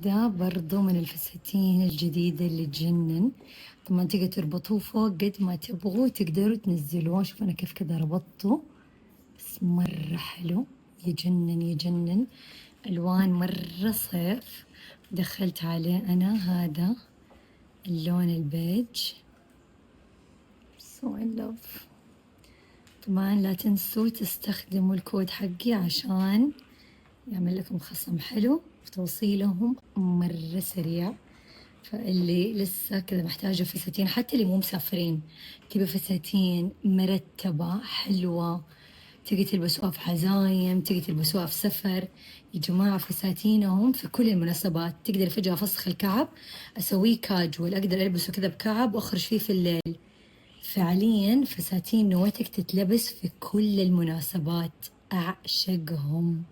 ده برضو من الفساتين الجديدة اللي تجنن. طبعا تقدر تربطوه فوق قد ما تبغوا، تقدروا تنزلوه. شوف أنا كيف كذا ربطته، بس مرة حلو، يجنن يجنن. ألوان مرة صيف. دخلت عليه أنا هذا اللون البيج. so in love. طبعا لا تنسوا تستخدموا الكود حقي عشان يعمل لكم خصم حلو، وتوصيلهم مرة سريع. فاللي لسه كذا محتاجة فساتين، حتى اللي مو مسافرين، تبي فساتين مرتبة حلوة، تقدر تلبسوها في عزايم، تقدر تلبسوها في سفر. يا جماعة فساتينهم في كل المناسبات. تقدر فجأة أفسخ الكعب أسويه كاجوال، أقدر ألبسه كذا بكعب وأخرج فيه في الليل. فعليا فساتين نواتك تتلبس في كل المناسبات، أعشقهم.